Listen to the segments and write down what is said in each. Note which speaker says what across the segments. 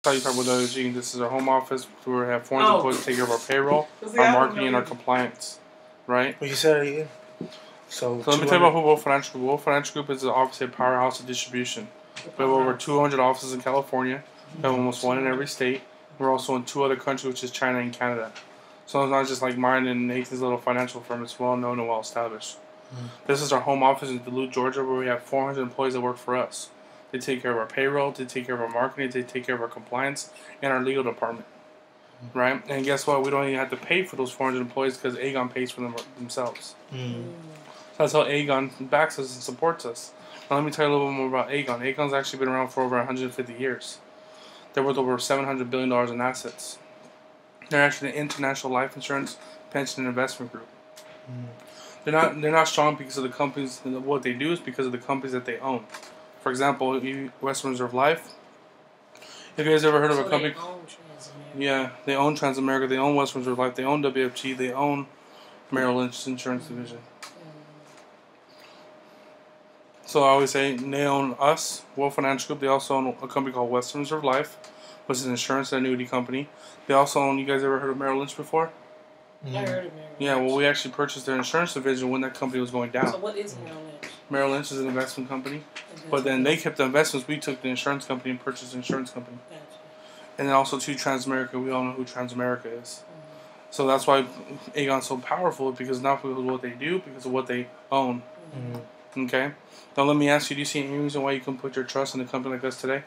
Speaker 1: How you talk about WG. This is our home office. We have 400 employees to take care of our payroll, our marketing, and our compliance. Right?
Speaker 2: What you said again?
Speaker 1: So let me tell you about Wolf Financial Group. Wolf Financial Group is obviously a powerhouse of distribution. We have over 200 offices in California. We have almost one in every state. We're also in 2 other countries, which is China and Canada. So it's not just like mine and Nathan's little financial firm. It's well known and well established. This is our home office in Duluth, Georgia, where we have 400 employees that work for us. They take care of our payroll, they take care of our marketing, they take care of our compliance, and our legal department. Right? And guess what? We don't even have to pay for those 400 employees because Aegon pays for them themselves. So that's how Aegon backs us and supports us. Now let me tell you a little bit more about Aegon. Aegon's actually been around for over 150 years. They're worth over $700 billion in assets. They're actually an international life insurance, pension, and investment group. They're not strong because of the companies. What they do is because of the companies that they own. For example, Western Reserve Life. Have you guys ever heard of a company? Yeah, they own Transamerica. They own Western Reserve Life. They own WFG. They own Merrill Lynch Insurance Division. So I always say they own us, Wolf Financial Group. They also own a company called Western Reserve Life, which is an insurance and annuity company. They also own. You guys ever heard of Merrill Lynch before?
Speaker 3: I heard of Merrill Lynch.
Speaker 1: Yeah, well, we actually purchased their insurance division when that company was going down.
Speaker 3: So what is Merrill Lynch?
Speaker 1: Merrill Lynch is an investment company, but then they kept the investments. We took the insurance company and purchased the insurance company.
Speaker 3: Gotcha.
Speaker 1: And then also to Transamerica. We all know who Transamerica is. So that's why Aegon's so powerful, because not because of what they do, because of what they own. Okay? Now let me ask you, do you see any reason why you can put your trust in a company like us today?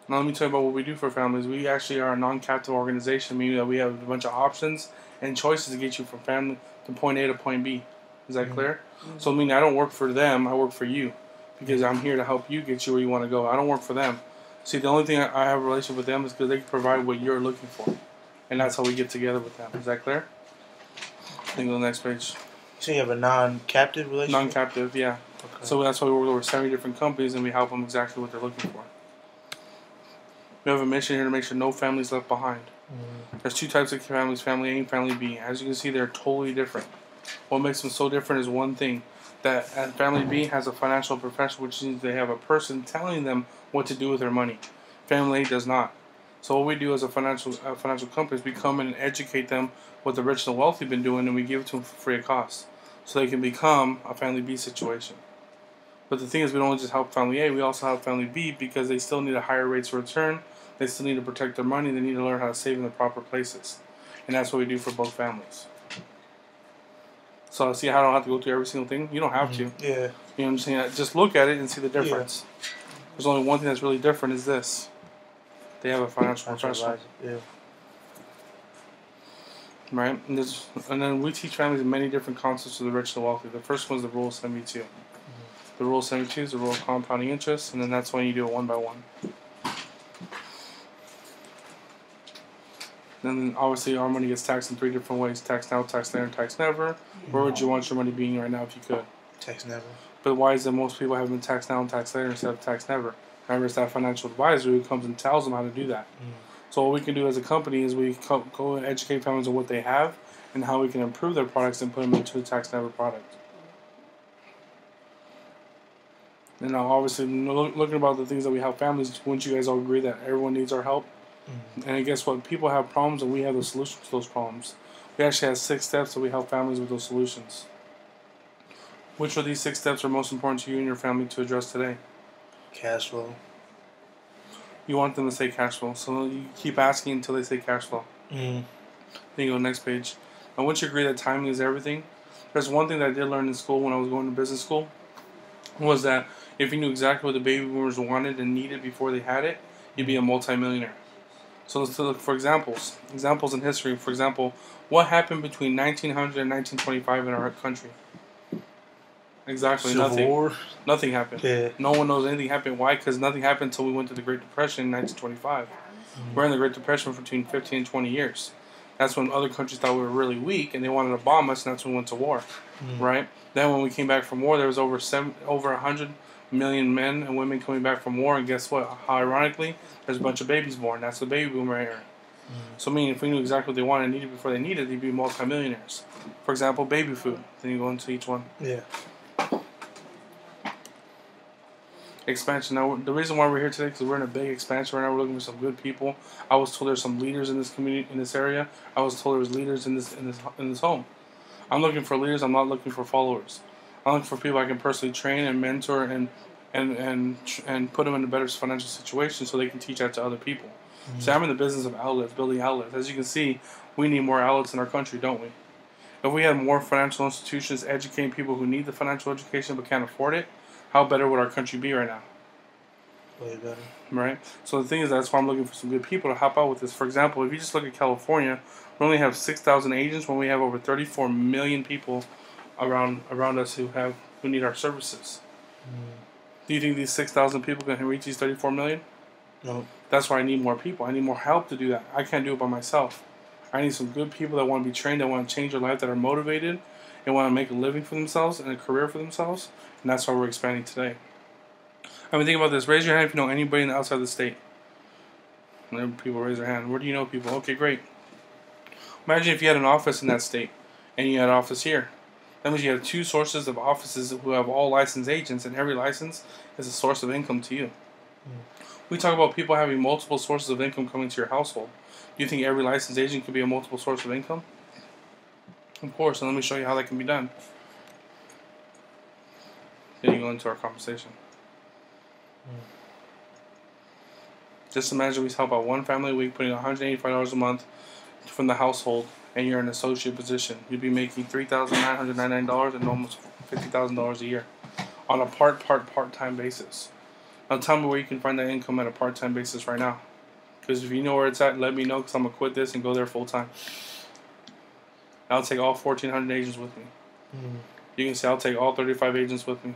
Speaker 1: Now let me tell you about what we do for families. We actually are a non-captive organization, meaning that we have a bunch of options and choices to get you from family to point A to point B. Is that clear? So I mean, I don't work for them, I work for you. Because I'm here to help you get you where you want to go. I don't work for them. See, the only thing I have a relationship with them is because they can provide what you're looking for. And that's how we get together with them. Is that clear? I think on the next page.
Speaker 2: So you have a non-captive relationship?
Speaker 1: Non-captive, yeah. Okay. So that's why we work with over 70 different companies and we help them exactly what they're looking for. We have a mission here to make sure no family is left behind. There's 2 types of families, family A and family B. As you can see, they're totally different. What makes them so different is one thing. That family B has a financial professional, which means they have a person telling them what to do with their money. Family A does not. So what we do as a financial company is we come in and educate them what the rich and the wealthy have been doing, and we give it to them for free of cost, so they can become a family B situation. But the thing is, we don't just help family A, we also help family B because they still need a higher rates of return. They still need to protect their money. They need to learn how to save in the proper places, and that's what we do for both families. So see how I don't have to go through every single thing? You don't have to.
Speaker 2: Yeah.
Speaker 1: You know what I'm saying? Just look at it and see the difference. Yeah. There's only one thing that's really different is this. They have a financial professional.
Speaker 2: Yeah.
Speaker 1: Right? And then we teach families many different concepts of the rich and the wealthy. The first one is the Rule 72. The Rule 72 is the rule of compounding interest, and then that's when you do it one by one. Then obviously our money gets taxed in 3 different ways: tax now, tax later, and tax never. Where would you want your money being right now if you could?
Speaker 2: Tax never.
Speaker 1: But why is it most people have been taxed now and tax later instead of tax never? Remember, it's that financial advisor who comes and tells them how to do that. So what we can do as a company is we go and educate families on what they have and how we can improve their products and put them into the tax never product. And now obviously looking about the things that we help families, wouldn't you guys all agree that everyone needs our help? And guess what? People have problems and we have the solutions to those problems. We actually have 6 steps that we help families with those solutions. Which of these 6 steps are most important to you and your family to address today?
Speaker 2: Cash flow.
Speaker 1: You want them to say cash flow, so you keep asking until they say cash flow. Then you go next page. And once you agree that timing is everything, there's one thing that I did learn in school when I was going to business school, was that if you knew exactly what the baby boomers wanted and needed before they had it, you'd be a multimillionaire. So let's look for examples. Examples in history. For example, what happened between 1900 and 1925 in our country? Exactly,
Speaker 2: Civil
Speaker 1: nothing.
Speaker 2: War.
Speaker 1: Nothing happened.
Speaker 2: Yeah.
Speaker 1: No one knows anything happened. Why? Because nothing happened until we went to the Great Depression in 1925. We're in the Great Depression for between 15 and 20 years. That's when other countries thought we were really weak and they wanted to bomb us, and that's when we went to war. Right? Then when we came back from war, there was over 100 million men and women coming back from war, and guess what? How ironically, there's a bunch of babies born. That's the baby boomer era. So I mean, if we knew exactly what they wanted and needed before they needed, they'd be multimillionaires. For example, baby food. Then you go into each one.
Speaker 2: Yeah.
Speaker 1: Expansion. Now, the reason why we're here today, because we're in a big expansion right now. We're looking for some good people. I was told there's some leaders in this community, in this area. I was told there's leaders in this home. I'm looking for leaders. I'm not looking for followers. I'm looking for people I can personally train and mentor and put them in a better financial situation so they can teach that to other people. Mm-hmm. So I'm in the business of outlets, building outlets. As you can see, we need more outlets in our country, don't we? If we had more financial institutions educating people who need the financial education but can't afford it, how better would our country be right now?
Speaker 2: Way better.
Speaker 1: Right? So the thing is, that's why I'm looking for some good people to help out with this. For example, if you just look at California, we only have 6,000 agents when we have over 34 million people around us who need our services. Do you think these 6,000 people can reach these 34 million?
Speaker 2: No.
Speaker 1: That's why I need more people. I need more help to do that. I can't do it by myself. I need some good people that want to be trained, that want to change their life, that are motivated, and want to make a living for themselves and a career for themselves. And that's why we're expanding today. I mean, think about this. Raise your hand if you know anybody outside the state. And people raise their hand. Where do you know people? Okay, great. Imagine if you had an office in that state and you had an office here. That means you have two sources of offices who have all licensed agents, and every license is a source of income to you. We talk about people having multiple sources of income coming to your household. Do you think every licensed agent could be a multiple source of income? Of course, and let me show you how that can be done. Then you go into our conversation. Just imagine we help out one family a week, putting $185 a month from the household, and you're in an associate position. You'd be making $3,999 and almost $50,000 a year on a part-time basis. Now tell me where you can find that income at a part-time basis right now. Because if you know where it's at, let me know, because I'm going to quit this and go there full-time. I'll take all 1,400 agents with me. You can say I'll take all 35 agents with me.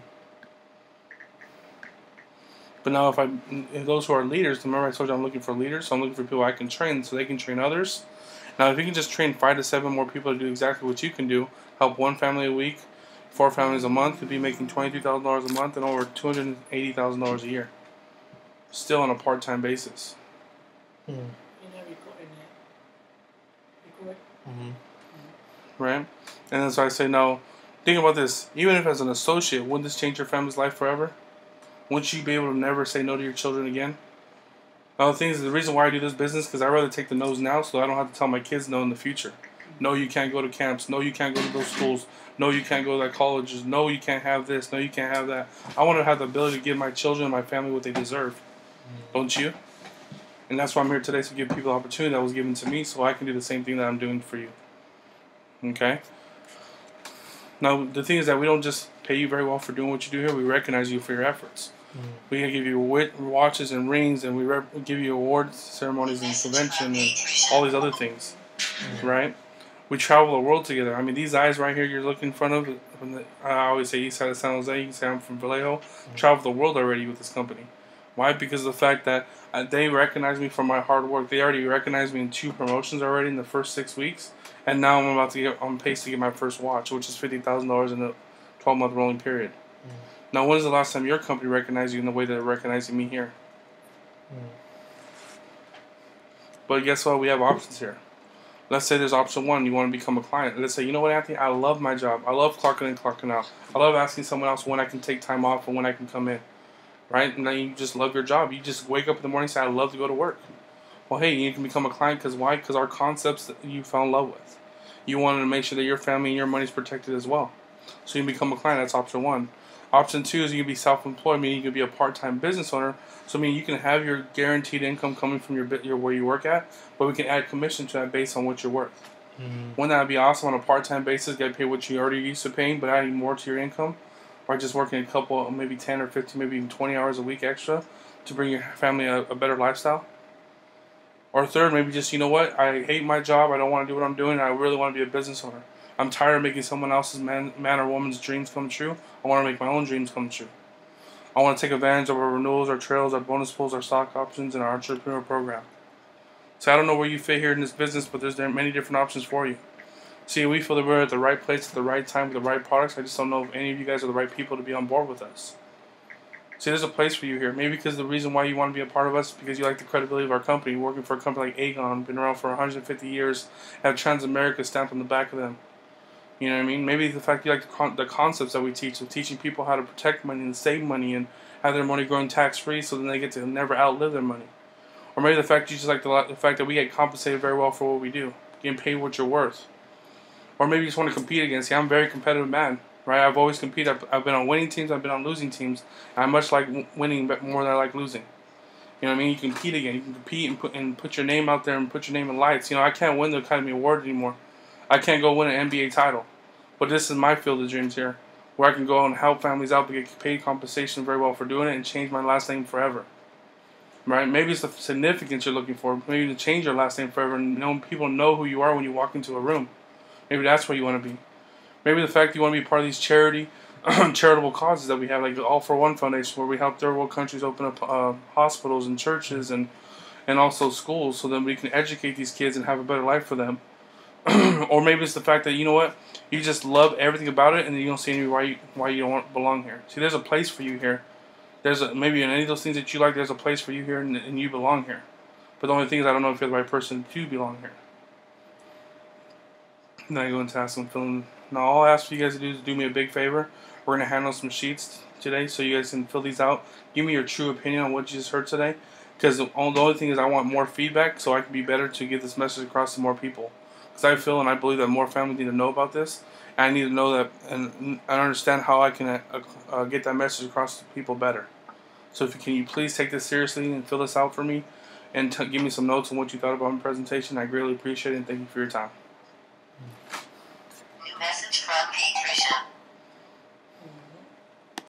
Speaker 1: But now if those who are leaders, remember I told you I'm looking for leaders, so I'm looking for people I can train so they can train others. Now if you can just train 5 to 7 more people to do exactly what you can do, help one family a week, 4 families a month, could be making $22,000 a month and over $280,000 a year. Still on a part-time basis.
Speaker 3: You're not recording that. Record?
Speaker 1: Right? And then so I say, now, think about this. Even if as an associate, wouldn't this change your family's life forever? Wouldn't you be able to never say no to your children again? Now, the thing is, the reason why I do this business, because I'd rather take the no's now so I don't have to tell my kids no in the future. No, you can't go to camps. No, you can't go to those schools. No, you can't go to that colleges. No, you can't have this. No, you can't have that. I want to have the ability to give my children and my family what they deserve. Don't you? And that's why I'm here today, to give people the opportunity that was given to me so I can do the same thing that I'm doing for you. Okay? Now, the thing is that we don't just pay you very well for doing what you do here. We recognize you for your efforts. We can give you watches and rings, and we give you awards, ceremonies, and convention, and all these other things. Right? We travel the world together. I mean, these eyes right here you're looking in front of, I always say east side of San Jose, you can say I'm from Vallejo, travel the world already with this company. Why? Because of the fact that they recognize me for my hard work. They already recognized me in 2 promotions already in the first 6 weeks, and now I'm about to get on pace to get my first watch, which is $50,000 in a 12-month rolling period. Now, when is the last time your company recognized you in the way that they're recognizing me here? But guess what? We have options here. Let's say there's option 1, you want to become a client. Let's say, you know what, Anthony, I love my job. I love clocking in, clocking out. I love asking someone else when I can take time off and when I can come in. Right? And then you just love your job. You just wake up in the morning and say, I love to go to work. Well, hey, you can become a client because why? Because our concepts that you fell in love with. You wanted to make sure that your family and your money is protected as well. So you can become a client. That's option 1. Option 2 is you can be self-employed, meaning you can be a part-time business owner. So meaning you can have your guaranteed income coming from your where you work at, but we can add commission to that based on what you're worth. Wouldn't that be awesome on a part-time basis? Get paid what you already used to paying, but adding more to your income, or just working a couple, maybe 10 or 15, maybe even 20 hours a week extra to bring your family a better lifestyle. Or third, maybe just, you know what, I hate my job, I don't want to do what I'm doing, and I really want to be a business owner. I'm tired of making someone else's man or woman's dreams come true. I want to make my own dreams come true. I want to take advantage of our renewals, our trails, our bonus pools, our stock options, and our entrepreneur program. So I don't know where you fit here in this business, but there's many different options for you. See, we feel that we're at the right place at the right time with the right products. I just don't know if any of you guys are the right people to be on board with us. See, there's a place for you here. Maybe because the reason why you want to be a part of us is because you like the credibility of our company. You're working for a company like Aegon, been around for 150 years, have Transamerica stamped on the back of them. You know what I mean? Maybe the fact you like the concepts that we teach of teaching people how to protect money and save money and have their money growing tax-free so then they get to never outlive their money. Or maybe the fact you just like the fact that we get compensated very well for what we do, getting paid what you're worth. Or maybe you just want to compete against. I'm a very competitive man, right? I've always competed. I've been on winning teams. I've been on losing teams. And I much like winning more than I like losing. You know what I mean? You can compete again. You can compete and put your name out there and put your name in lights. You know, I can't win the Academy Award anymore. I can't go win an NBA title. But this is my field of dreams here, where I can go and help families out, but get paid compensation very well for doing it and change my last name forever. Right? Maybe it's the significance you're looking for. Maybe to change your last name forever and people know who you are when you walk into a room. Maybe that's where you want to be. Maybe the fact you want to be part of these charitable causes that we have, like the All for One Foundation, where we help third world countries open up hospitals and churches and also schools so that we can educate these kids and have a better life for them. Or maybe it's the fact that, you know what, you just love everything about it and you don't see any why you don't belong here. See, there's a place for you here. Maybe in any of those things that you like, there's a place for you here and you belong here. But the only thing is I don't know if you're the right person to belong here. Then I go into ask them filling. Now all I ask for you guys to do is do me a big favor. We're going to handle some sheets today so you guys can fill these out. Give me your true opinion on what you just heard today. Because the only thing is I want more feedback so I can be better to get this message across to more people. Because I feel and I believe that more families need to know about this. And I need to know that and I understand how I can get that message across to people better. So can you please take this seriously and fill this out for me. And give me some notes on what you thought about my presentation. I greatly appreciate it and thank you for your time.